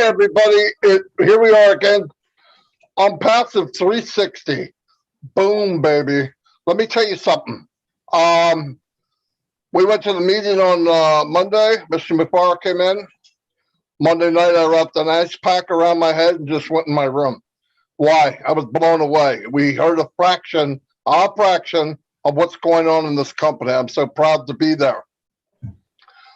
everybody. Here we are again on Passive 360. Boom, baby. Let me tell you something. We went to the meeting on Monday. Mr. McFarland came in. Monday night, I wrapped an ice pack around my head and just went in my room. Why? I was blown away. We heard a fraction of what's going on in this company. I'm so proud to be there.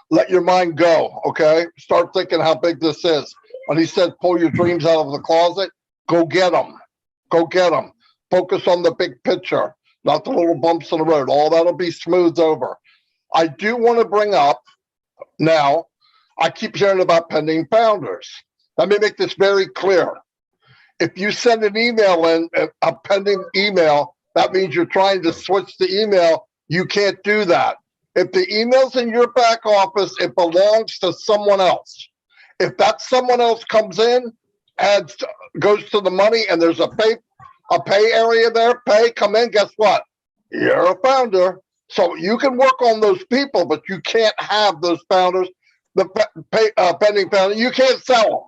Let your mind go, okay? Start thinking how big this is. When he said, pull your dreams out of the closet, go get them. Go get them. Focus on the big picture, not the little bumps in the road. All that'll be smoothed over. I do want to bring up now, I keep hearing about pending founders. Let me make this very clear. If you send an email in, a pending email, that means you're trying to switch the email. You can't do that. If the email's in your back office, it belongs to someone else. If that someone else comes in, adds, goes to the money, and there's a pay area there, come in, guess what? You're a founder. So you can work on those people, but you can't have those founders, the pending founder. You can't sell them.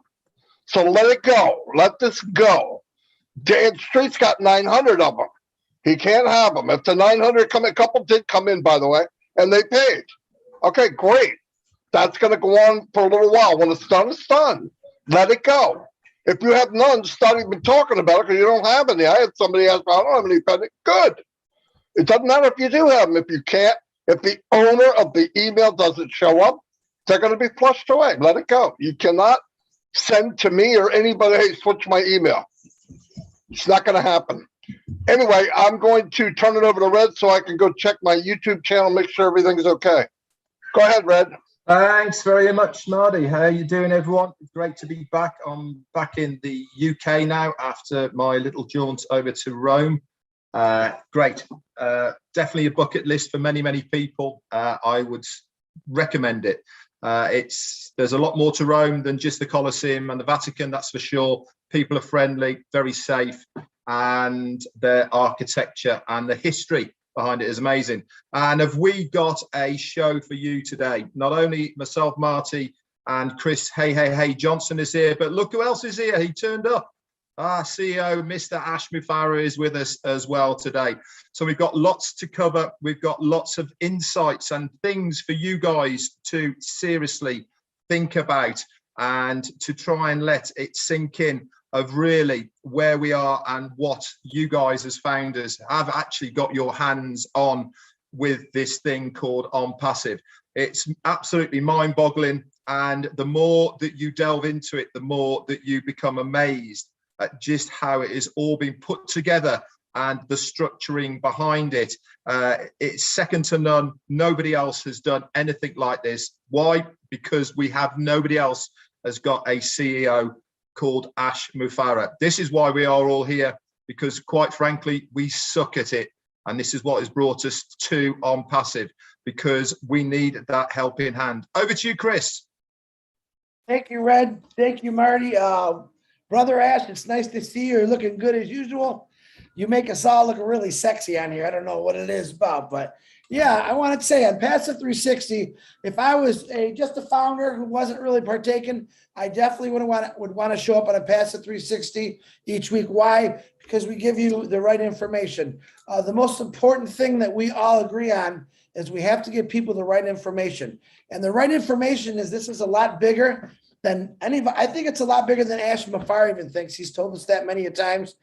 So let it go. Let this go. Dan Street's got 900 of them. He can't have them. If the 900 come in, a couple did come in, by the way, and they paid. Okay, great. That's going to go on for a little while. When it's done, it's done. Let it go. If you have none, start even talking about it because you don't have any. I had somebody ask, I don't have any pending. Good. It doesn't matter if you do have them. If you can't, if the owner of the email doesn't show up, they're going to be flushed away. Let it go. You cannot send to me or anybody, hey, switch my email. It's not going to happen. Anyway, I'm going to turn it over to Red so I can go check my YouTube channel, make sure everything's okay. Go ahead, Red. Thanks very much, Marty. How are you doing, everyone? It's great to be back. I'm back in the UK now after my little jaunt over to Rome. Great. Definitely a bucket list for many, many people. I would recommend it. There's a lot more to Rome than just the Colosseum and the Vatican, that's for sure. People are friendly, very safe, and their architecture and the history behind it is amazing. And have we got a show for you today? Not only myself, Marty, and Chris Hey Johnson is here, but look who else is here. He turned up. Our CEO, Mr. Ash Mufareh, is with us as well today. So we've got lots to cover. We've got lots of insights and things for you guys to seriously think about and to try and let it sink in of really where we are and what you guys as founders have actually got your hands on with this thing called On Passive. It's absolutely mind-boggling. And the more that you delve into it, the more that you become amazed at just how it is all being put together and the structuring behind it. It's second to none. Nobody else has done anything like this. Why? Because we have nobody else has got a CEO called Ash Mufareh. This is why we are all here, because quite frankly, we suck at it. And this is what has brought us to On Passive, because we need that helping hand. Over to you, Chris. Thank you, Red. Thank you, Marty. Brother Ash, it's nice to see you. You're looking good as usual. You make us all look really sexy on here. I don't know what it is about, but yeah, I wanted to say on Passive 360, if I was just a founder who wasn't really partaking, I definitely would want to show up on a Passive 360 each week. Why? Because we give you the right information. The most important thing that we all agree on is we have to give people the right information. And the right information is this is a lot bigger than I think it's a lot bigger than Ash Mufareh even thinks. He's told us that many a times.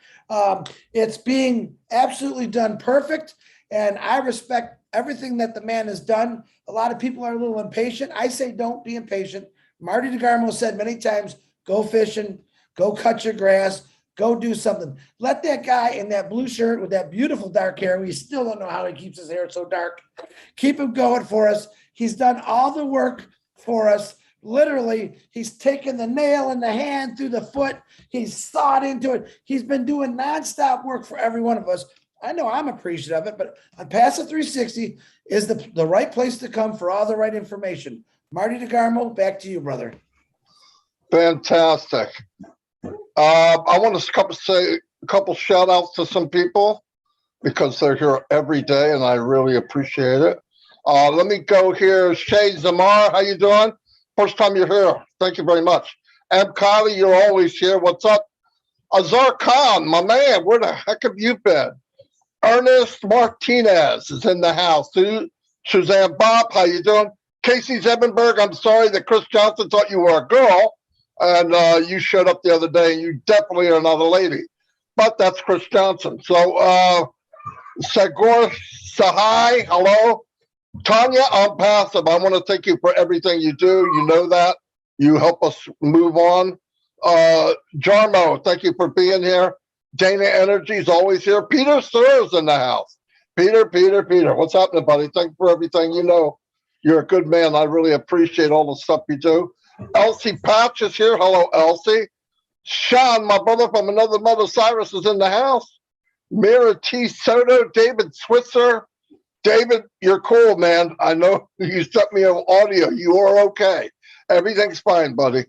It's being absolutely done perfect. And I respect everything that the man has done. A lot of people are a little impatient. I say, don't be impatient. Marty DeGarmo said many times, go fishing, go cut your grass, go do something. Let that guy in that blue shirt with that beautiful dark hair, we still don't know how he keeps his hair so dark, keep him going for us. He's done all the work for us. Literally, he's taken the nail in the hand through the foot. He's sawed into it. He's been doing nonstop work for every one of us. I know I'm appreciative of it, but on Passive 360 is the right place to come for all the right information. Marty DeGarmo, back to you, brother. Fantastic. I want to say a couple shout outs to some people because they're here every day and I really appreciate it. Let me go here. Shay Zamar, how you doing? First time you're here. Thank you very much. M. Kylie, you're always here. What's up? Azar Khan, my man, where the heck have you been? Ernest Martinez is in the house. Suzanne Bob, how you doing? Casey Zebenberg, I'm sorry that Chris Johnson thought you were a girl, and you showed up the other day, and you definitely are not a lady. But that's Chris Johnson. So, Sagor Sahai, hello. Tanya, I'm passive. I want to thank you for everything you do. You know that. You help us move on. Jarmo, thank you for being here. Dana Energy is always here. Peter Sir's in the house. Peter, what's happening, buddy? Thank you for everything. You know, you're a good man. I really appreciate all the stuff you do. Elsie Patch is here. Hello, Elsie. Sean, my brother from another mother, Cyrus, is in the house. Mira T. Soto, David Switzer. David, you're cool, man. I know you sent me an audio. You are okay. Everything's fine, buddy.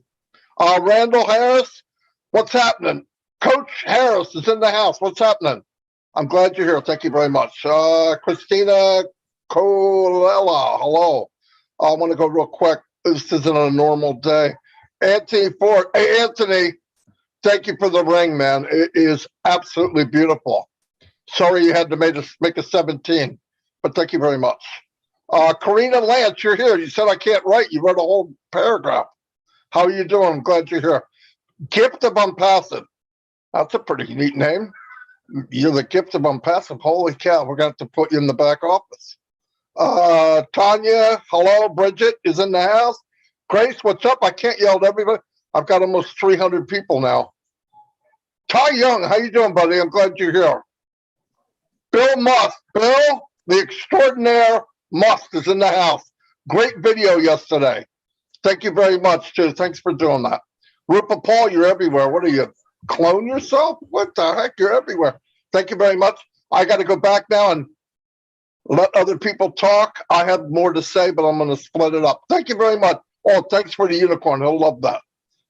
Randall Harris, what's happening? Coach Harris is in the house. What's happening? I'm glad you're here. Thank you very much. Christina Colella, hello. I want to go real quick. This isn't a normal day. Anthony Ford. Hey, Anthony, thank you for the ring, man. It is absolutely beautiful. Sorry you had to make a 17, but thank you very much. Karina Lance, you're here. You said I can't write. You wrote a whole paragraph. How are you doing? I'm glad you're here. Gift of Unpassive. That's a pretty neat name. You're the gift of Unpassive. Holy cow, we're going to have to put you in the back office. Tanya, hello. Bridget is in the house. Grace, what's up? I can't yell at everybody. I've got almost 300 people now. Ty Young, how you doing, buddy? I'm glad you're here. Bill Must. Bill, the extraordinaire Must is in the house. Great video yesterday. Thank you very much, too. Thanks for doing that. Rupa Paul, you're everywhere. What are you, clone yourself? What the heck? You're everywhere. Thank you very much. I got to go back now and let other people talk. I have more to say, but I'm going to split it up. Thank you very much. Oh, thanks for the unicorn. He'll love that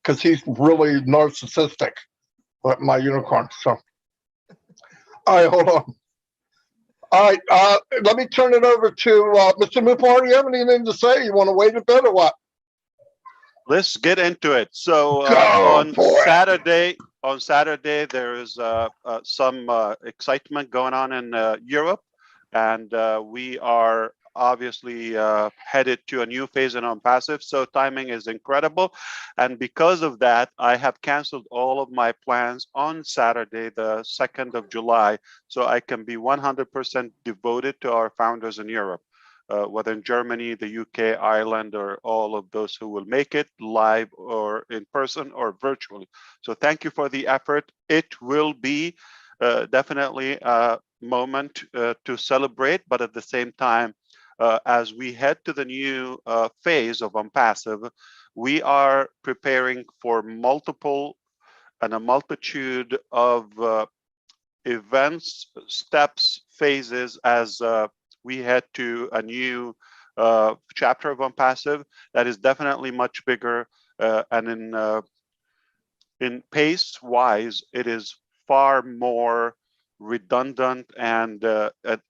because he's really narcissistic, like my unicorn. So, all right, hold on. All right, let me turn it over to Mr. Mupar. Do you have anything to say? You want to wait a bit or what? Let's get into it. So on Saturday, there is some excitement going on in Europe, and we are obviously headed to a new phase in Unpassive. So timing is incredible, and because of that, I have canceled all of my plans on Saturday, the 2nd of July, so I can be 100% devoted to our founders in Europe. Whether in Germany, the UK, Ireland, or all of those who will make it live or in person or virtually. So thank you for the effort. It will be definitely a moment to celebrate, but at the same time, as we head to the new phase of Unpassive, we are preparing for multiple and a multitude of events, steps, phases as we head to a new chapter of Unpassive that is definitely much bigger, and in pace wise, it is far more redundant, and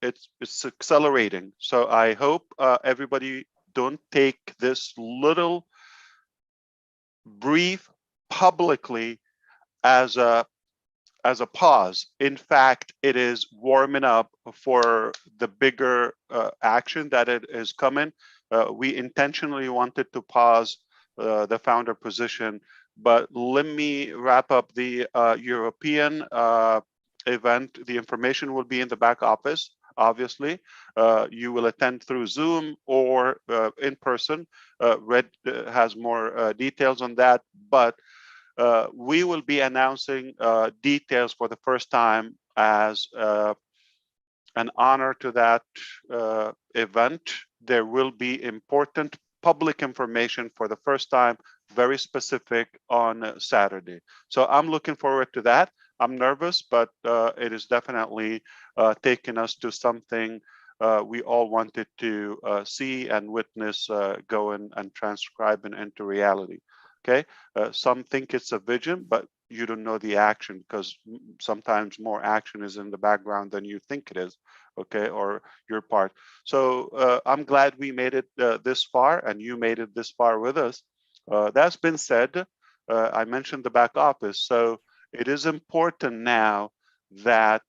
it's accelerating. So I hope everybody don't take this little brief publicly as a pause. In fact, it is warming up for the bigger action that it is coming. We intentionally wanted to pause the founder position, but let me wrap up the European event. The information will be in the back office. Obviously, you will attend through Zoom or in person. Red has more details on that, but we will be announcing details for the first time as an honor to that event. There will be important public information for the first time, very specific on Saturday. So I'm looking forward to that. I'm nervous, but it is definitely taking us to something we all wanted to see and witness go and transcribe into reality. Okay, some think it's a vision, but you don't know the action because sometimes more action is in the background than you think it is, okay, or your part. So I'm glad we made it this far and you made it this far with us. That's been said, I mentioned the back office. So it is important now that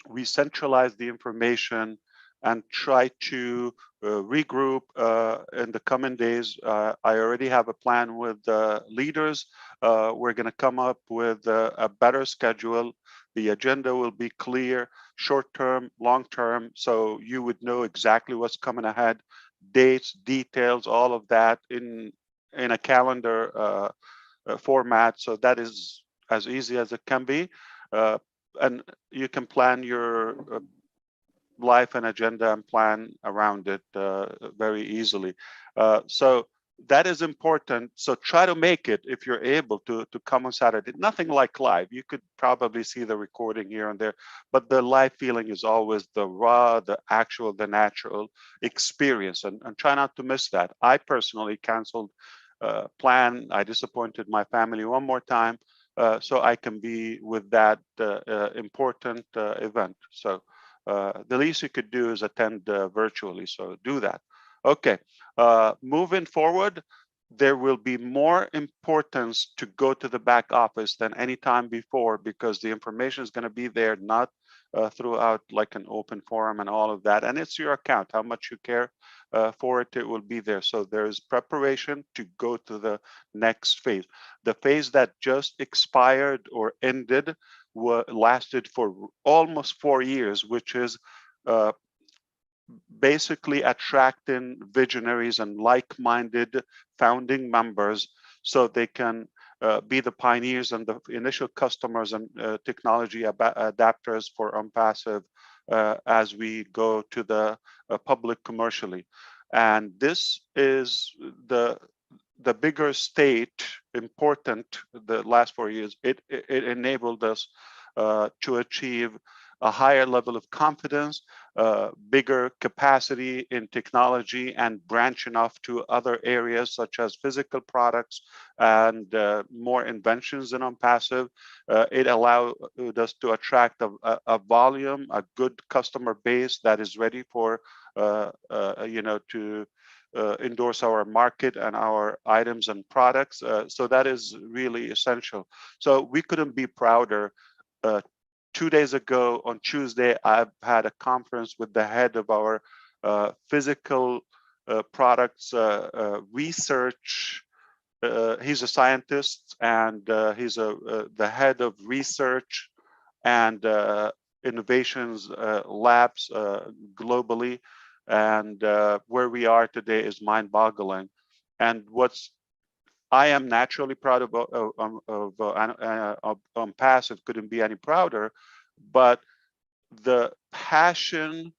we centralize the information and try to regroup in the coming days. I already have a plan with leaders. We're going to come up with a better schedule. The agenda will be clear, short term, long term, so you would know exactly what's coming ahead, dates, details, all of that in a calendar format. So that is as easy as it can be. And you can plan your life and agenda and plan around it very easily. So that is important. So try to make it, if you're able to come on Saturday. Nothing like live. You could probably see the recording here and there, but the live feeling is always the raw, the actual, the natural experience, and try not to miss that. I personally canceled plan. I disappointed my family one more time, so I can be with that important event. So the least you could do is attend virtually. So do that. Okay, moving forward, there will be more importance to go to the back office than any time before, because the information is going to be there, not throughout like an open forum and all of that. And it's your account, how much you care for it, it will be there. So there's preparation to go to the next phase. The phase that just expired or ended lasted for almost 4 years, which is basically attracting visionaries and like-minded founding members so they can be the pioneers and the initial customers and technology adapters for OnPassive as we go to the public commercially. And this is the bigger state important. The last 4 years, it enabled us to achieve a higher level of confidence, bigger capacity in technology, and branching off to other areas such as physical products and more inventions in OnPassive. It allowed us to attract a volume, a good customer base that is ready for to endorse our market and our items and products. So that is really essential. So we couldn't be prouder. 2 days ago on Tuesday, I've had a conference with the head of our physical products research. He's a scientist, and he's the head of research and innovations labs globally. And where we are today is mind-boggling. And I am naturally proud of OnPassive, couldn't be any prouder, but the passion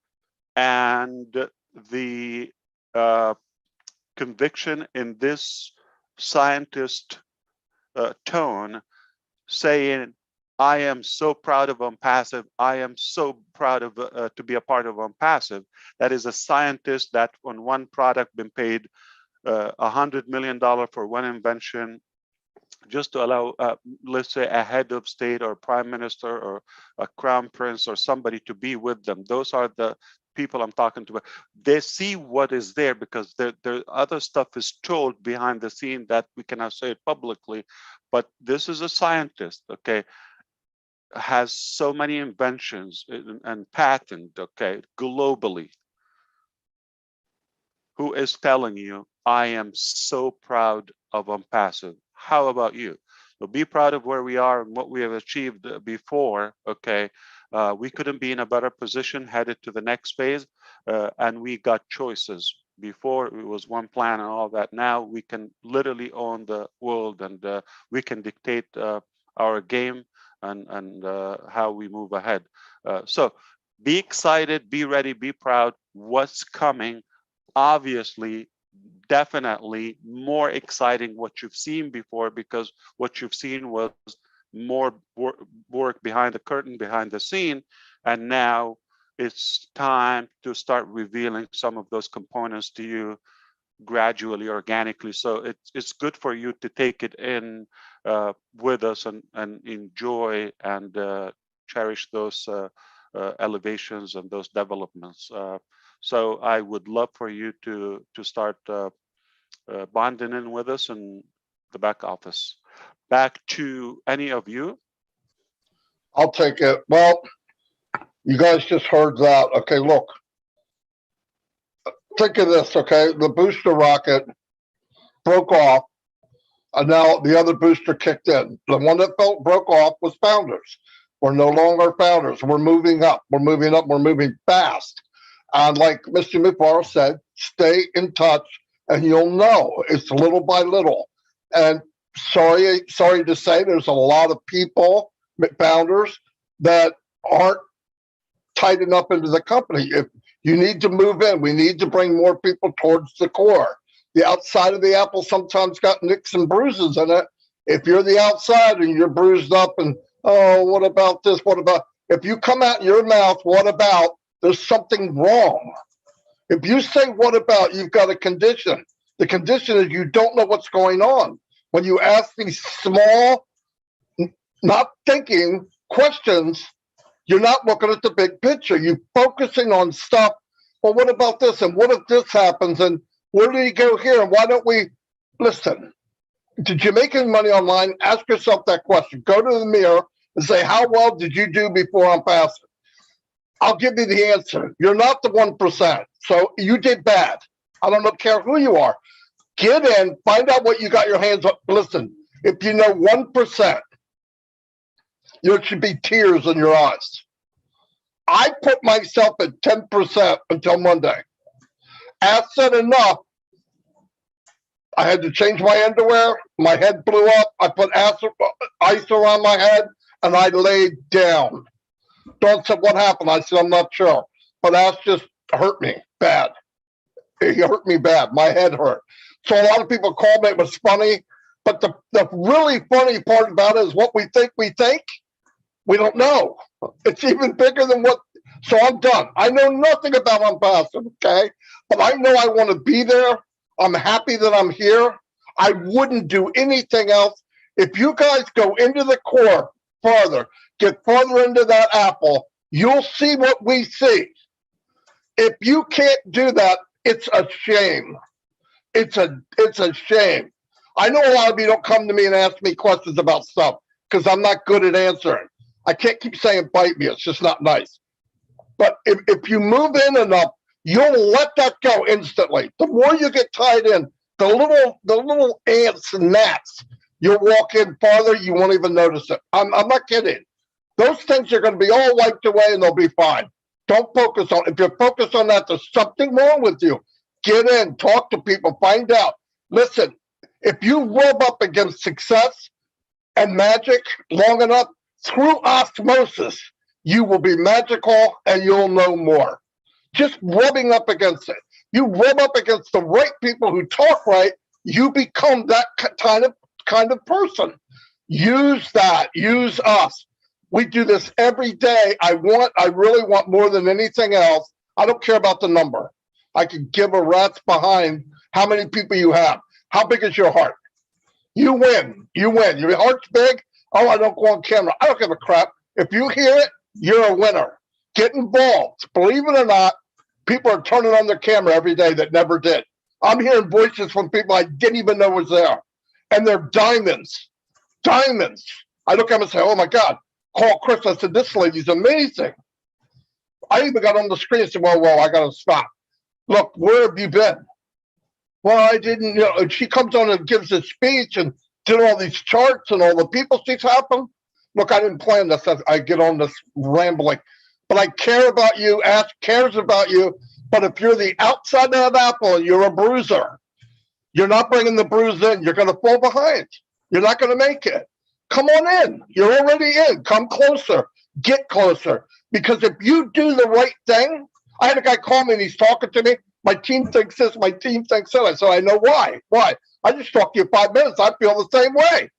and the conviction in this scientist tone, saying, I am so proud of OnPassive. I am so proud of to be a part of OnPassive. That is a scientist that on one product been paid $100 million for one invention, just to allow, let's say, a head of state or prime minister or a crown prince or somebody to be with them. Those are the people I'm talking to. They see what is there, because the other stuff is told behind the scene that we cannot say it publicly. But this is a scientist, okay, has so many inventions and patent, okay, globally, who is telling you, I am so proud of OnPassive. How about you? So be proud of where we are and what we have achieved before, okay? We couldn't be in a better position headed to the next phase, and we got choices. Before it was one plan and all that. Now we can literally own the world, and we can dictate our game and how we move ahead. So be excited, be ready, be proud. What's coming? Obviously, definitely more exciting what you've seen before, because what you've seen was more work behind the curtain, behind the scene, and now it's time to start revealing some of those components to you gradually, organically. So it's good for you to take it in with us and enjoy and cherish those elevations and those developments. So I would love for you to start bonding in with us and the back office. Back to any of you. I'll take it. Well, you guys just heard that. Okay, look. Think of this, okay? The booster rocket broke off, and now the other booster kicked in. The one that broke off was Founders. We're no longer Founders. We're moving up. We're moving up. We're moving fast. And like Mr. Mufaro said, stay in touch, and you'll know. It's little by little. And sorry to say, there's a lot of people, Founders, that aren't tight enough into the company. If you need to move in, we need to bring more people towards the core. The outside of the apple sometimes got nicks and bruises in it. If you're the outside and you're bruised up and, oh, what about this? What about, if you come out your mouth, what about, there's something wrong. If you say, what about, you've got a condition. The condition is you don't know what's going on. When you ask these small, not thinking questions, you're not looking at the big picture. You're focusing on stuff. Well, what about this? And what if this happens? And where did he go here? And why don't we listen? Did you make any money online? Ask yourself that question. Go to the mirror and say, how well did you do before I'm passing? I'll give you the answer. You're not the 1%. So you did bad. I don't care who you are. Get in, find out what you got your hands on. Listen, if you know 1%, there should be tears in your eyes. I put myself at 10% until Monday. Said enough. I had to change my underwear. My head blew up. I put ice around my head, and I laid down. Dawn said, what happened? I said, I'm not sure. But Ash just hurt me bad. He hurt me bad. My head hurt. So a lot of people called me. It was funny. But the really funny part about it is what we think. We don't know. It's even bigger than what. So I'm done. I know nothing about Unpassive, okay? But I know I want to be there. I'm happy that I'm here. I wouldn't do anything else. If you guys go into the core farther, get further into that apple, you'll see what we see. If you can't do that, it's a shame. It's a shame. I know a lot of you don't come to me and ask me questions about stuff because I'm not good at answering. I can't keep saying bite me. It's just not nice. But if you move in enough, you'll let that go instantly. The more you get tied in, the little ants and gnats, you'll walk in farther, you won't even notice it. I'm not kidding. Those things are going to be all wiped away and they'll be fine. Don't focus on it. If you're focused on that, there's something wrong with you. Get in, talk to people, find out. Listen, if you rub up against success and magic long enough, through osmosis, you will be magical and you'll know more. Just rubbing up against it. You rub up against the right people who talk right, you become that kind of person. Use that. Use us. We do this every day. I really want more than anything else. I don't care about the number. I could give a rat's behind how many people you have. How big is your heart? You win. You win. Your heart's big. Oh, I don't go on camera. I don't give a crap. If you hear it, you're a winner. Get involved. Believe it or not, people are turning on their camera every day that never did. I'm hearing voices from people I didn't even know was there. And they're diamonds. Diamonds. I look at them and say, oh my God, call Chris. I said, this lady's amazing. I even got on the screen and said, whoa, I got to stop. Look, where have you been? Well, I didn't, she comes on and gives a speech and did all these charts and all the people she's helping. Look, I didn't plan this. I get on this rambling. But I care about you. Ash cares about you. But if you're the outside of that apple and you're a bruiser, you're not bringing the bruise in. You're going to fall behind. You're not going to make it. Come on in. You're already in. Come closer. Get closer. Because if you do the right thing, I had a guy call me and he's talking to me. My team thinks this. My team thinks that. I said, I know why. Why? I just talked to you 5 minutes. I feel the same way.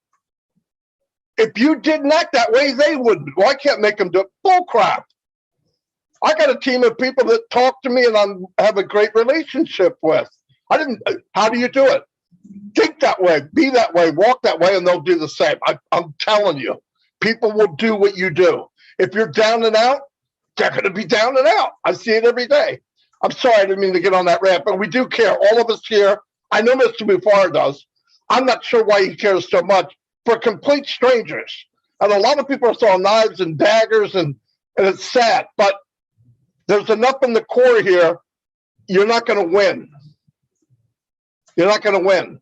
If you didn't act that way, they wouldn't. Well, I can't make them do it. Bull crap. I got a team of people that talk to me and I have a great relationship with. How do you do it? Think that way, be that way, walk that way, and they'll do the same. I'm telling you, people will do what you do. If you're down and out, they're going to be down and out. I see it every day. I'm sorry, I didn't mean to get on that rant, but we do care. All of us here. I know Mr. Mufaro does. I'm not sure why he cares so much for complete strangers. And a lot of people are throwing knives and daggers, and it's sad, but there's enough in the core here. You're not going to win. You're not going to win.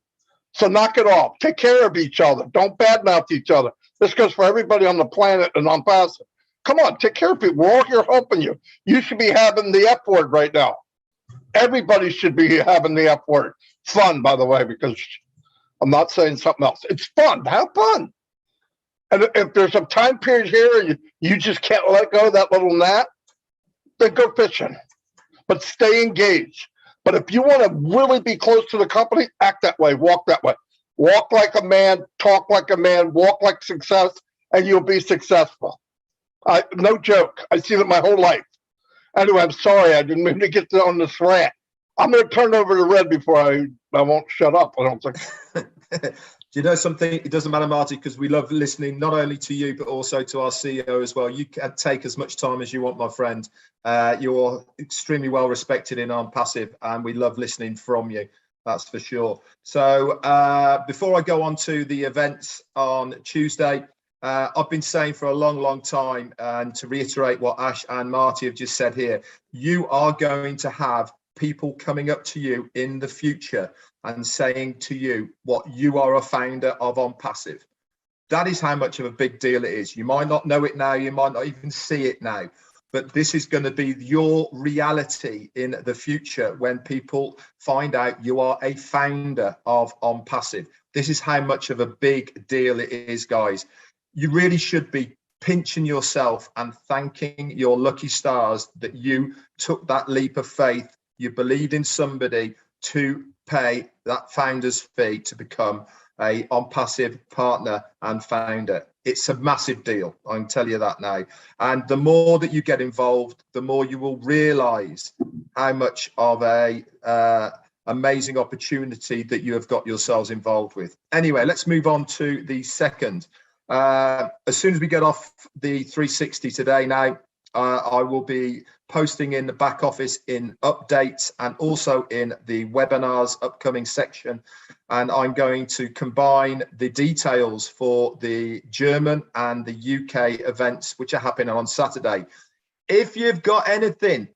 So knock it off. Take care of each other. Don't badmouth each other. This goes for everybody on the planet and on passive. Come on, take care of people. We're all here helping you. You should be having the F word right now. Everybody should be having the F word. Fun, by the way, because I'm not saying something else. It's fun. Have fun. And if there's a time period here and you just can't let go of that little gnat, then go fishing. But stay engaged. But if you want to really be close to the company, act that way, walk that way. Walk like a man, talk like a man, walk like success, and you'll be successful. No joke. I've seen it my whole life. Anyway, I'm sorry. I didn't mean to get on this rant. I'm going to turn over to Red before I won't shut up. I don't think. Do you know something? It doesn't matter, Marty, because we love listening not only to you, but also to our CEO as well. You can take as much time as you want, my friend. You're extremely well respected in On Passive, and we love listening from you. That's for sure. So before I go on to the events on Tuesday, I've been saying for a long, long time, and to reiterate what Ash and Marty have just said here, you are going to have people coming up to you in the future and saying to you what you are a founder of On Passive. That is how much of a big deal it is. You might not know it now, you might not even see it now, but this is going to be your reality in the future when people find out you are a founder of On Passive. This is how much of a big deal it is, guys. You really should be pinching yourself and thanking your lucky stars that you took that leap of faith. You believed in somebody to pay that founder's fee to become a On Passive partner and founder. It's a massive deal. I can tell you that now. And the more that you get involved, the more you will realize how much of a amazing opportunity that you have got yourselves involved with. Anyway, let's move on to the second. As soon as we get off the 360 today now, I will be posting in the back office in updates and also in the webinars upcoming section. And I'm going to combine the details for the German and the UK events, which are happening on Saturday. If you've got anything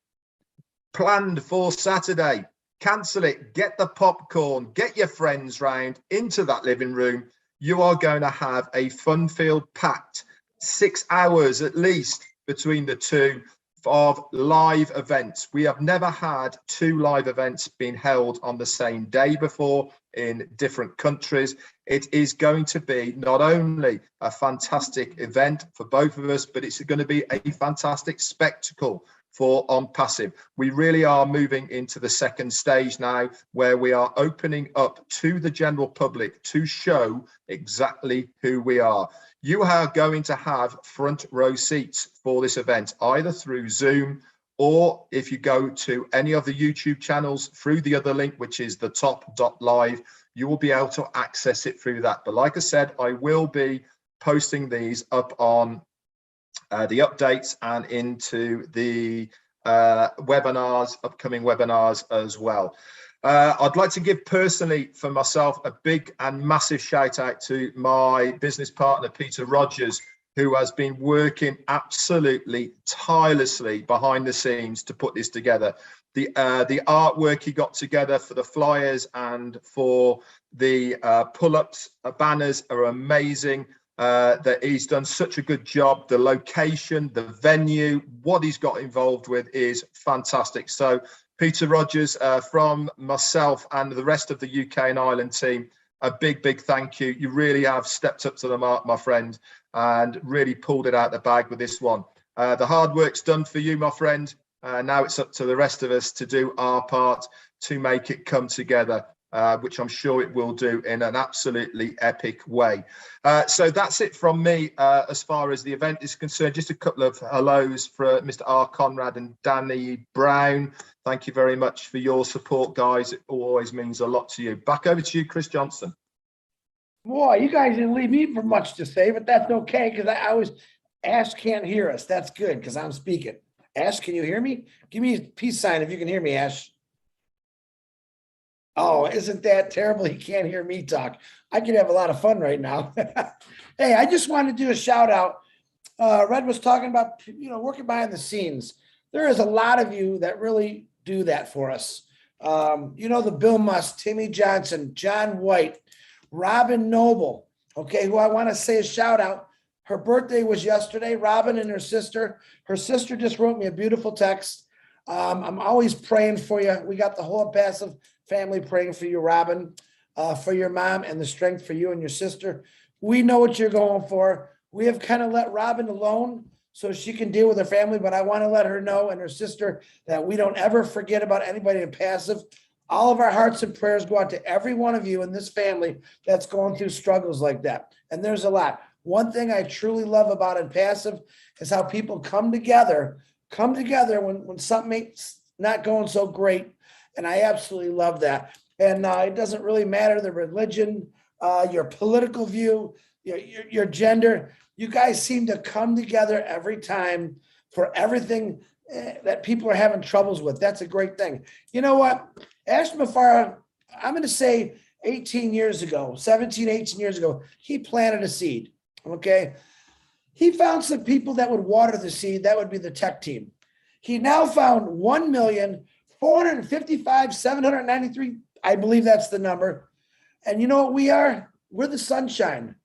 planned for Saturday, cancel it, get the popcorn, get your friends round into that living room. You are going to have a fun-filled packed 6 hours at least between the two of live events. We have never had two live events being held on the same day before in different countries. It is going to be not only a fantastic event for both of us, but it's going to be a fantastic spectacle for On Passive. We really are moving into the second stage now, where we are opening up to the general public to show exactly who we are. You are going to have front row seats for this event, either through Zoom, or if you go to any of the YouTube channels through the other link, which is the top.live, you will be able to access it through that. But like I said, I will be posting these up on the updates and into the webinars, upcoming webinars as well. I'd like to give personally for myself a big and massive shout out to my business partner, Peter Rogers, who has been working absolutely tirelessly behind the scenes to put this together. The artwork he got together for the flyers and for the pull-ups banners are amazing. That he's done such a good job. The location, the venue, what he's got involved with is fantastic. So Peter Rogers, from myself and the rest of the UK and Ireland team, a big thank you. You really have stepped up to the mark, my friend, and really pulled it out the bag with this one. The hard work's done for you, my friend. Now it's up to the rest of us to do our part to make it come together, which I'm sure it will do in an absolutely epic way. So that's it from me as far as the event is concerned. Just a couple of hellos for Mr. R. Conrad and Danny Brown. Thank you very much for your support, guys. It always means a lot to you. Back over to you, Chris Johnson. Boy, you guys didn't leave me for much to say, but that's okay, because I was, Ash can't hear us. That's good, because I'm speaking. Ash, can you hear me? Give me a peace sign if you can hear me, Ash. Oh, isn't that terrible? He can't hear me talk. I could have a lot of fun right now. Hey, I just wanted to do a shout out. Red was talking about, working behind the scenes. There is a lot of you that really do that for us. The Bill Musk, Timmy Johnson, John White, Robin Noble, okay, who I want to say a shout out. Her birthday was yesterday, Robin and her sister. Her sister just wrote me a beautiful text. I'm always praying for you. We got the whole Passive family praying for you, Robin, for your mom and the strength for you and your sister. We know what you're going for. We have kind of let Robin alone so she can deal with her family, but I want to let her know and her sister that we don't ever forget about anybody in Passive. All of our hearts and prayers go out to every one of you in this family that's going through struggles like that. And there's a lot. One thing I truly love about in Passive is how people come together when something's not going so great. And I absolutely love that. And it doesn't really matter the religion, your political view, your gender. You guys seem to come together every time for everything that people are having troubles with. That's a great thing. You know what? Ashton Mafara, I'm going to say 18 years ago, 17, 18 years ago, he planted a seed. Okay. He found some people that would water the seed. That would be the tech team. He now found 1,455,793. I believe that's the number. And you know what we are? We're the sunshine.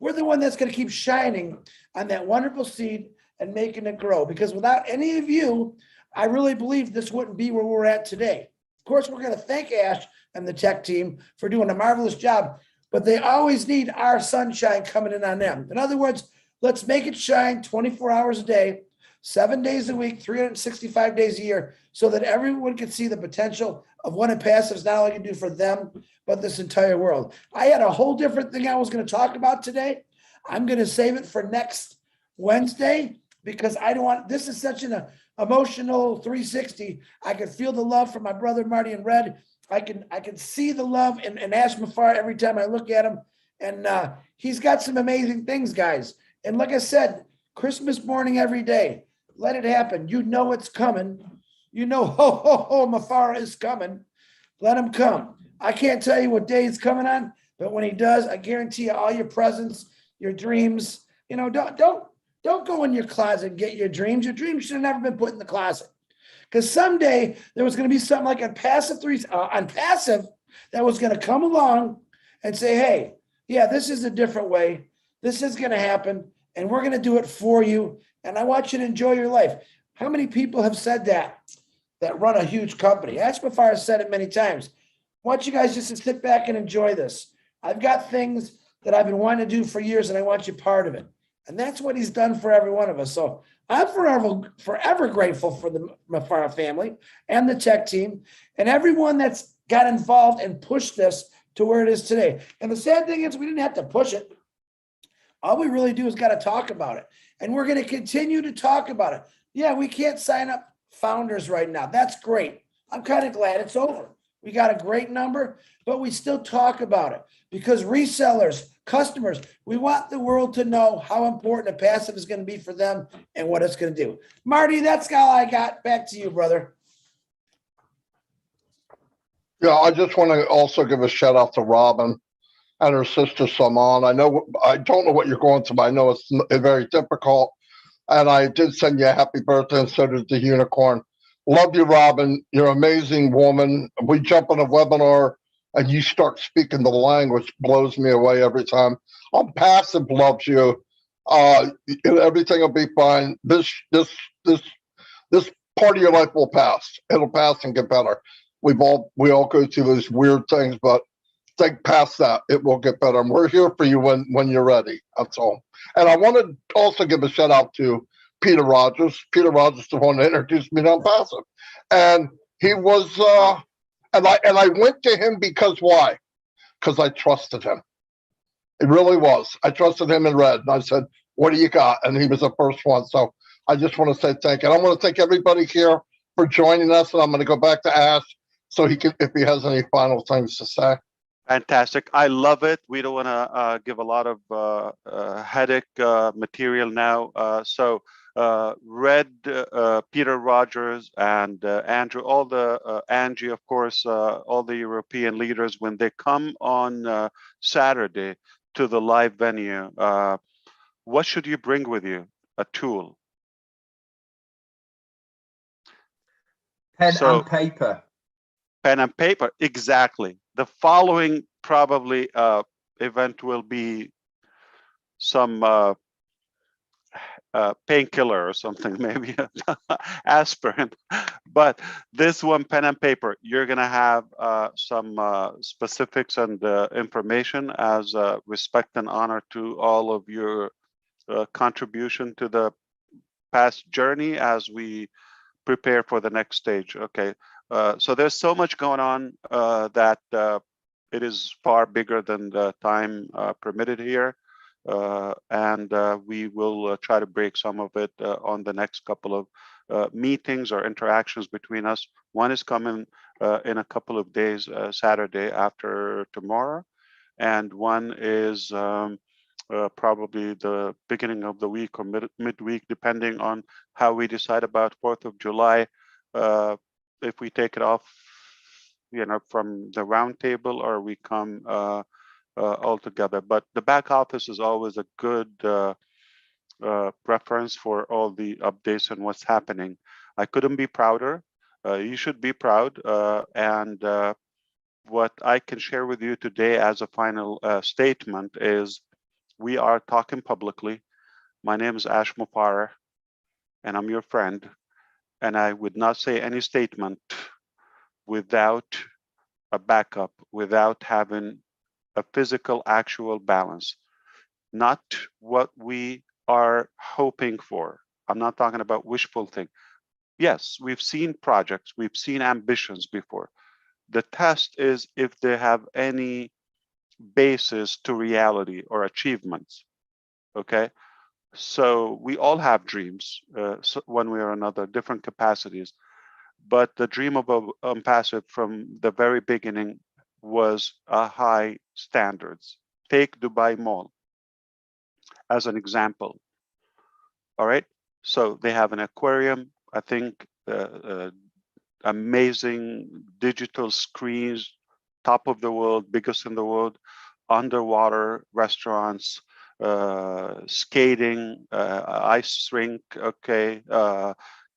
We're the one that's going to keep shining on that wonderful seed and making it grow. Because without any of you, I really believe this wouldn't be where we're at today. Of course, we're going to thank Ash and the tech team for doing a marvelous job, but they always need our sunshine coming in on them. In other words, let's make it shine 24 hours a day, 7 days a week, 365 days a year, so that everyone can see the potential of what Passive is not only going to do for them, but this entire world. I had a whole different thing I was going to talk about today. I'm going to save it for next Wednesday because I don't want, this is such an emotional 360. I can feel the love from my brother Marty and Red. I can see the love in Ash Mafar every time I look at him. And he's got some amazing things, guys. And like I said, Christmas morning every day, let it happen. You know it's coming. You know, ho, ho, ho, Mafara is coming. Let him come. I can't tell you what day he's coming on, but when he does, I guarantee you all your presents, your dreams, don't go in your closet and get your dreams. Your dreams should have never been put in the closet. Because someday there was going to be something like on Passive that was going to come along and say, hey, yeah, this is a different way. This is going to happen, and we're going to do it for you. And I want you to enjoy your life. How many people have said that run a huge company? Ash Mafar has said it many times. I want you guys just to sit back and enjoy this. I've got things that I've been wanting to do for years, and I want you part of it. And that's what he's done for every one of us. So I'm forever grateful for the Mafara family and the tech team and everyone that's got involved and pushed this to where it is today. And the sad thing is we didn't have to push it. All we really do is got to talk about it. And we're going to continue to talk about it. Yeah, we can't sign up founders right now. That's great. I'm kind of glad it's over. We got a great number, but we still talk about it because resellers, customers, we want the world to know how important a Passive is going to be for them and what it's going to do. Marty, that's all I got. Back to you, brother. Yeah, I just want to also give a shout out to Robin and her sister Saman. I don't know what you're going through, but I know it's very difficult. And I did send you a happy birthday, and so did the unicorn. Love you, Robin. You're an amazing woman. We jump on a webinar and you start speaking the language, blows me away every time. Passive loves you. Everything will be fine. This part of your life will pass. It'll pass and get better. We all go through these weird things, but think past that. It will get better. And we're here for you when you're ready. That's all. And I want to also give a shout out to Peter Rogers. Peter Rogers is the one that introduced me to Passive. And he was, and I went to him because why? Because I trusted him. It really was. I trusted him in Red. And I said, what do you got? And he was the first one. So I just want to say thank you. And I want to thank everybody here for joining us. And I'm going to go back to Ash so he can, if he has any final things to say. Fantastic. I love it. We don't want to give a lot of headache material now. So Red, Peter Rogers, and Andrew, all the Angie, of course, all the European leaders, when they come on Saturday to the live venue, what should you bring with you? A tool. Pen So, and paper. Pen and paper, exactly. The following probably event will be some painkiller or something, maybe aspirin. But this one, pen and paper, you're gonna have some specifics and information as respect and honor to all of your contribution to the past journey as we prepare for the next stage. Okay, so there's so much going on that it is far bigger than the time permitted here. And we will try to break some of it on the next couple of meetings or interactions between us. One is coming in a couple of days, Saturday after tomorrow, and one is probably the beginning of the week or midweek, depending on how we decide about 4th of July. If we take it off, from the round table, or we come all together. But the back office is always a good reference for all the updates and what's happening. I couldn't be prouder. You should be proud. And what I can share with you today as a final statement is we are talking publicly. My name is Ash Mufareh, and I'm your friend. And I would not say any statement without a backup, without having a physical, actual balance, not what we are hoping for. I'm not talking about wishful thinking. Yes, we've seen projects, we've seen ambitions before. The test is if they have any basis to reality or achievements. Okay, so we all have dreams, one way or another, different capacities. But the dream of Passive from the very beginning was a high standards. Take Dubai Mall as an example. All right, so they have an aquarium. I think amazing digital screens, top of the world, biggest in the world, underwater restaurants, skating, ice rink, okay,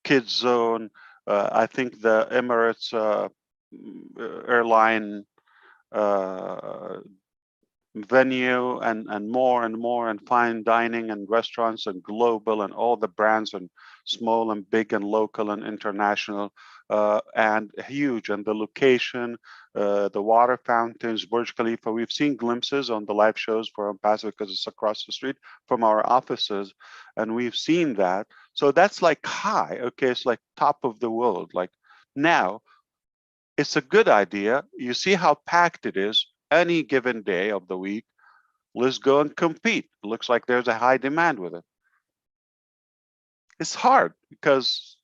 kids zone. I think the Emirates airline venue and more and fine dining and restaurants and global and all the brands and small and big and local and international and huge, and the location, the water fountains, Burj Khalifa. We've seen glimpses on the live shows for Passive because it's across the street from our offices, and we've seen that. So that's like high, okay, it's like top of the world. Like now it's a good idea. You see how packed it is any given day of the week. Let's go and compete. It looks like there's a high demand with it. It's hard because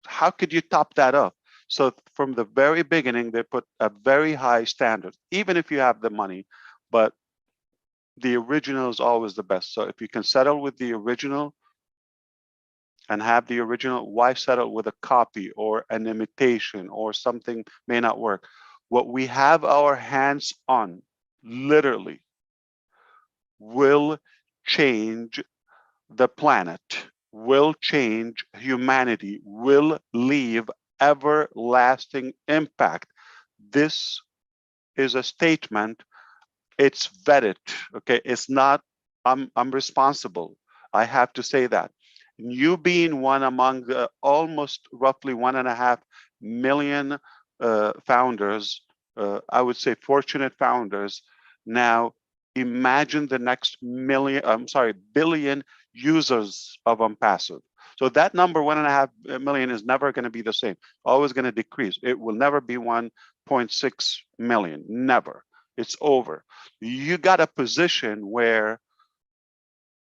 how could you top that up? So from the very beginning, they put a very high standard, even if you have the money, but the original is always the best. So if you can settle with the original and have the original, why settle with a copy or an imitation or something may not work? What we have our hands on, literally, will change the planet, will change humanity, will leave everlasting impact. This is a statement. It's vetted. Okay, it's not. I'm responsible. I have to say that. You being one among the almost roughly 1.5 million founders, I would say fortunate founders. Now imagine the next billion users of Passive. So that number 1.5 million is never going to be the same. Always going to decrease. It will never be 1.6 million. Never. It's over. You got a position where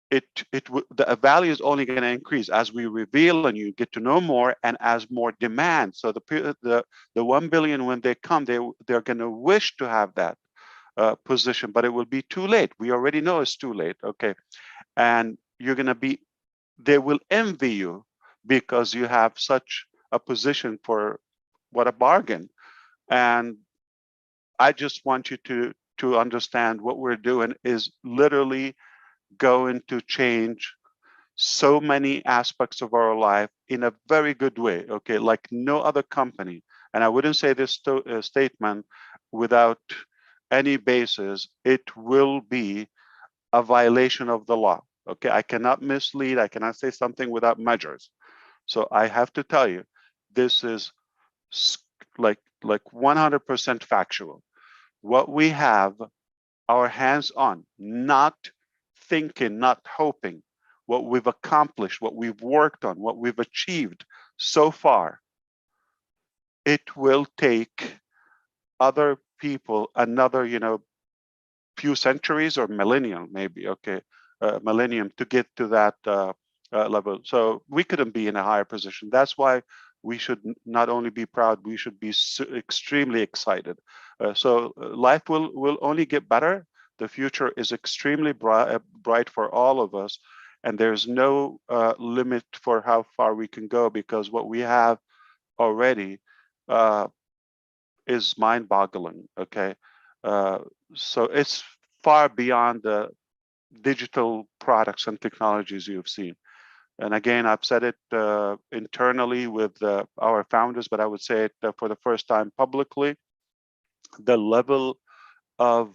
the value is only going to increase as we reveal and you get to know more, and as more demand. So the 1 billion, when they come, they're going to wish to have that position, but it will be too late. We already know it's too late. Okay, and you're going to be they will envy you because you have such a position for what a bargain. And I just want you to understand what we're doing is literally going to change so many aspects of our life in a very good way, okay, like no other company. And I wouldn't say this statement without any basis. It will be a violation of the law, okay? I cannot mislead, I cannot say something without measures. So I have to tell you, this is like 100% factual. What we have our hands on, not thinking, not hoping, what we've accomplished, what we've worked on, what we've achieved so far, it will take other people another, few centuries or millennium, maybe, okay, millennium to get to that level. So we couldn't be in a higher position. That's why we should not only be proud, we should be extremely excited. So life will only get better. The future is extremely bright for all of us. And there's no limit for how far we can go, because what we have already is mind-boggling, okay? So it's far beyond the digital products and technologies you've seen. And again, I've said it internally with our founders, but I would say it for the first time publicly. The level of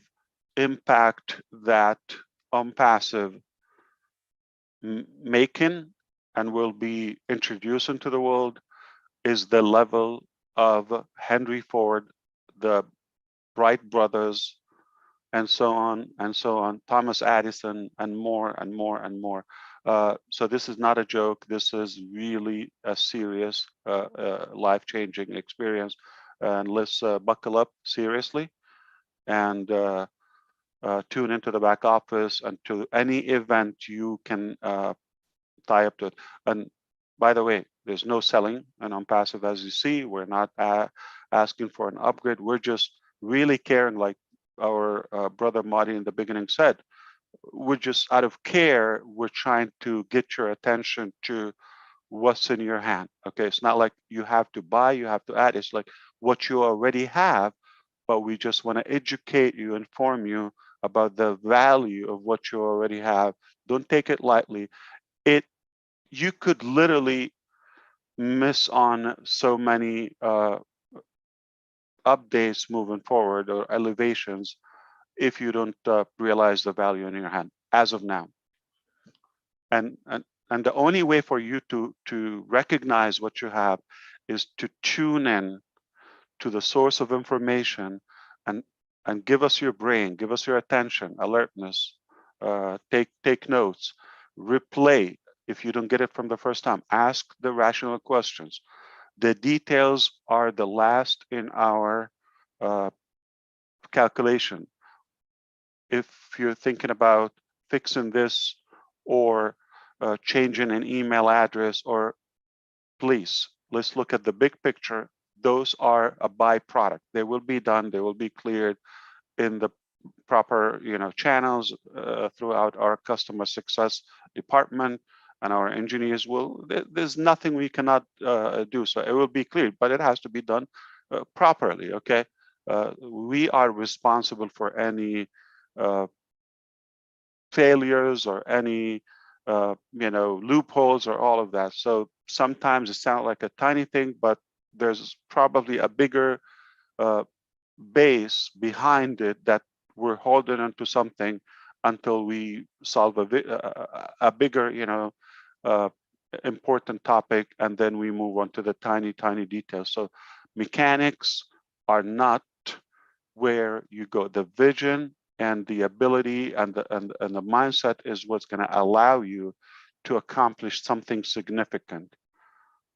impact that OnPassive making and will be introducing to the world is the level of Henry Ford, the Wright brothers, and so on and so on, Thomas Edison, and more and more and more. So this is not a joke. This is really a serious, life-changing experience. And let's buckle up seriously and tune into the back office and to any event you can tie up to it. And by the way, there's no selling and OnPassive, as you see. We're not asking for an upgrade. We're just really caring, like our brother Marty in the beginning said. We're just out of care, we're trying to get your attention to what's in your hand. Okay, it's not like you have to buy, you have to add. It's like what you already have, but we just want to educate you, inform you about the value of what you already have. Don't take it lightly. You could literally miss on so many updates moving forward or elevations if you don't realize the value in your hand as of now. And the only way for you to recognize what you have is to tune in to the source of information and give us your brain, give us your attention, alertness, take notes, replay. If you don't get it from the first time, ask the rational questions. The details are the last in our calculation. If you're thinking about fixing this or changing an email address, or please, let's look at the big picture. Those are a byproduct. They will be done, they will be cleared in the proper channels throughout our customer success department, and our engineers will, there's nothing we cannot do. So it will be cleared, but it has to be done properly, okay? We are responsible for any failures or any loopholes or all of that. So sometimes it sounds like a tiny thing, but there's probably a bigger base behind it that we're holding onto something until we solve a bigger important topic, and then we move on to the tiny details. So mechanics are not where you go. The vision and the ability and the mindset is what's going to allow you to accomplish something significant.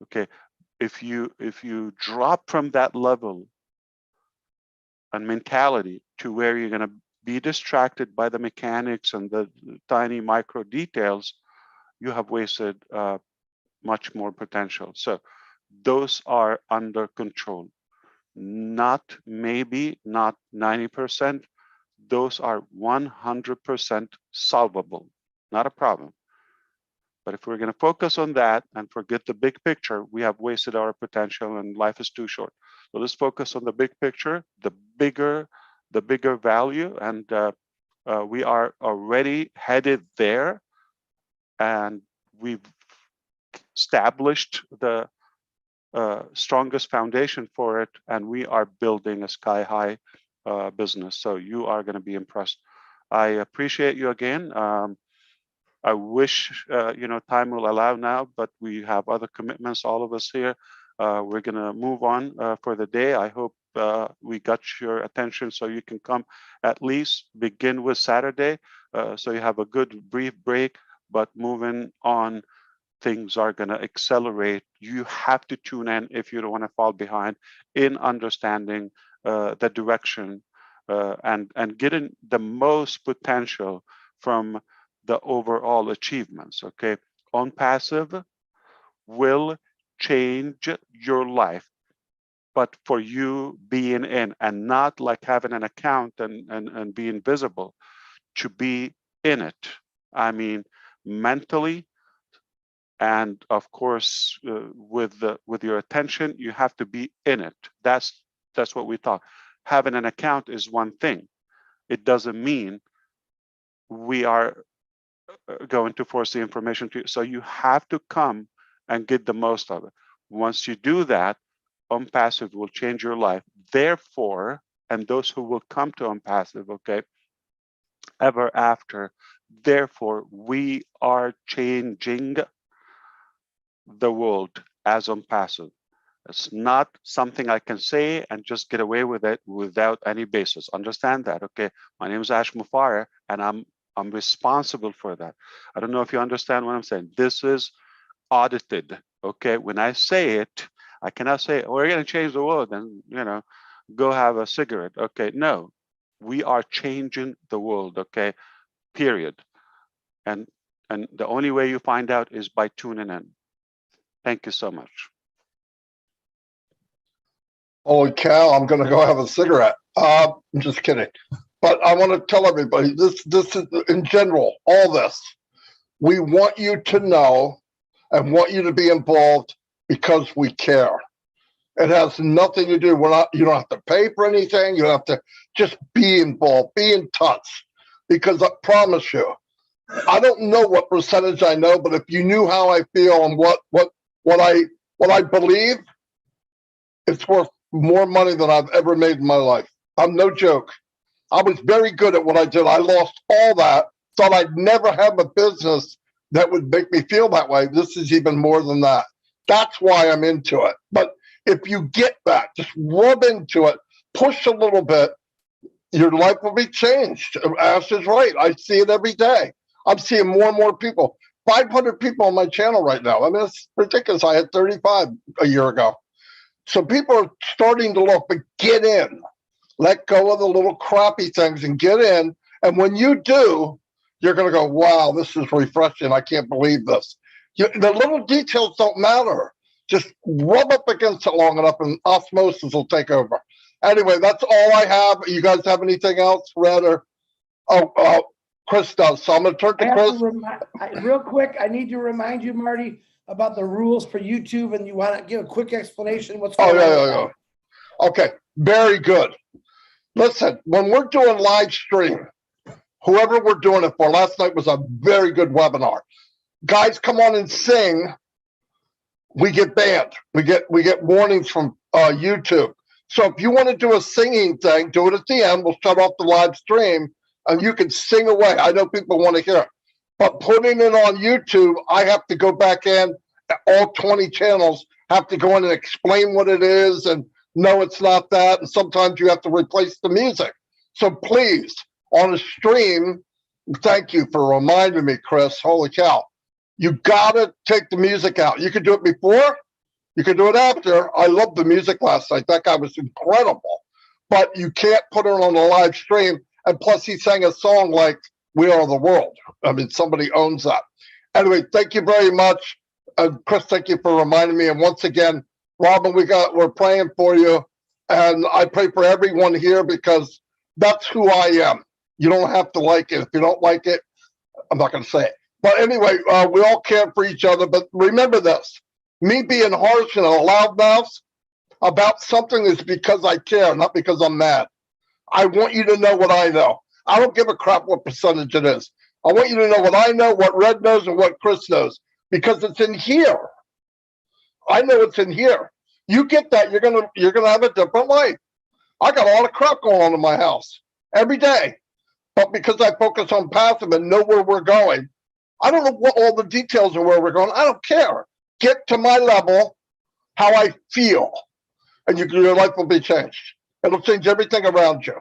Okay, if you drop from that level and mentality to where you're going to be distracted by the mechanics and the tiny micro details, you have wasted much more potential. So those are under control. Not maybe, not 90%. Those are 100% solvable, not a problem. But if we're going to focus on that and forget the big picture, we have wasted our potential and life is too short. So let's focus on the big picture, the bigger value, and we are already headed there, and we've established the strongest foundation for it, and we are building a sky-high business. So you are going to be impressed. I appreciate you again. I wish time will allow now, but we have other commitments, all of us here. We're going to move on for the day. I hope we got your attention so you can come at least begin with Saturday, so you have a good brief break, but moving on, things are going to accelerate. You have to tune in if you don't want to fall behind in understanding the direction and getting the most potential from the overall achievements. Okay, on passive will change your life, but for you being in and not like having an account and being visible, to be in it. I mean, mentally, and of course, with your attention, you have to be in it. That's what we talk. Having an account is one thing. It doesn't mean we are going to force the information to you. So you have to come and get the most of it. Once you do that, Unpassive will change your life. Therefore, and those who will come to Unpassive, okay, ever after, therefore, we are changing the world as Unpassive. It's not something I can say and just get away with it without any basis. Understand that, okay? My name is Ash Mufara, and I'm responsible for that. I don't know if you understand what I'm saying. This is audited, okay? When I say it, I cannot say, we're going to change the world and, go have a cigarette, okay? No, we are changing the world, okay? Period. And the only way you find out is by tuning in. Thank you so much. Holy cow, I'm going to go have a cigarette. I'm just kidding. But I want to tell everybody, this is, in general, all this, we want you to know and want you to be involved because we care. It has nothing to do, you don't have to pay for anything. You have to just be involved, be in touch. Because I promise you, I don't know what percentage I know, but if you knew how I feel and what I believe, it's worth more money than I've ever made in my life. I'm no joke. I was very good at what I did. I lost all that, thought I'd never have a business that would make me feel that way. This is even more than that. That's why I'm into it. But if you get that, just rub into it, push a little bit, your life will be changed. Ash is right. I see it every day. I'm seeing more and more people. 500 people on my channel right now. I mean, it's ridiculous. I had 35 a year ago. So people are starting to look, but get in. Let go of the little crappy things and get in. And when you do, you're going to go, wow, this is refreshing. I can't believe this. The little details don't matter. Just rub up against it long enough and osmosis will take over. Anyway, that's all I have. You guys have anything else, Red? Or Chris does. So I'm going to turn to Chris. Real quick, I need to remind you, Marty, about the rules for YouTube, and you want to give a quick explanation what's going on? Yeah. Okay, very good. Listen, when we're doing live stream, whoever we're doing it for, last night was a very good webinar. Guys come on and sing, we get banned. We get warnings from YouTube. So if you want to do a singing thing, do it at the end. We'll shut off the live stream and you can sing away. I know people want to hear it. But putting it on YouTube, I have to go back in, all 20 channels have to go in and explain what it is, and no, it's not that. And sometimes you have to replace the music. So please, on a stream, thank you for reminding me, Chris. Holy cow. You got to take the music out. You could do it before, you could do it after. I loved the music last night. That guy was incredible. But you can't put it on a live stream. And plus, he sang a song like We Are the World. I mean, somebody owns that. Anyway, thank you very much. Chris, thank you for reminding me. And once again, Robin, we're praying for you. And I pray for everyone here because that's who I am. You don't have to like it. If you don't like it, I'm not going to say it. But anyway, we all care for each other. But remember this, me being harsh and a loudmouth about something is because I care, not because I'm mad. I want you to know what I know. I don't give a crap what percentage it is. I want you to know what I know, what Red knows, and what Chris knows, because it's in here. I know it's in here. You get that, you're gonna have a different life. I got a lot of crap going on in my house every day, but because I focus on passive and know where we're going, I don't know what all the details of where we're going. I don't care. Get to my level, how I feel, and your life will be changed. It'll change everything around you.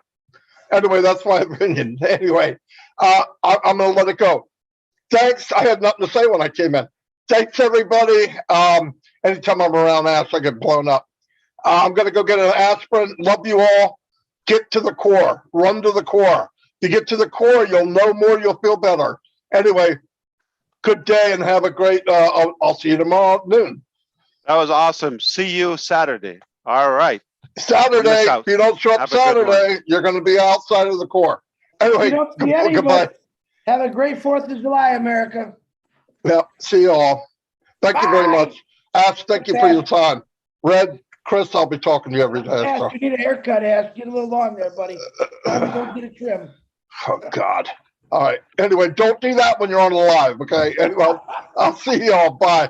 Anyway, that's my opinion. Anyway, I'm going to let it go. Thanks. I had nothing to say when I came in. Thanks, everybody. Anytime I'm around Ash, I get blown up. I'm going to go get an aspirin. Love you all. Get to the core. Run to the core. To get to the core, you'll know more. You'll feel better. Anyway, good day and have a great, I'll see you tomorrow at noon. That was awesome. See you Saturday. All right. Saturday, out. if you don't show up Have a good one. Saturday, you're going to be outside of the core. Anyway, You don't see anybody. goodbye. Have a great 4th of July, America. Yeah, see you all. Thank you very Bye. much. Ash, thank you for your time. Red, Chris, I'll be talking to you every day. Ash, So. you need a haircut, Ash. Get a little long there, buddy. Probably don't get a trim. Oh, God. All right. Anyway, don't do that when you're on the live, okay? Anyway, I'll see you all. Bye.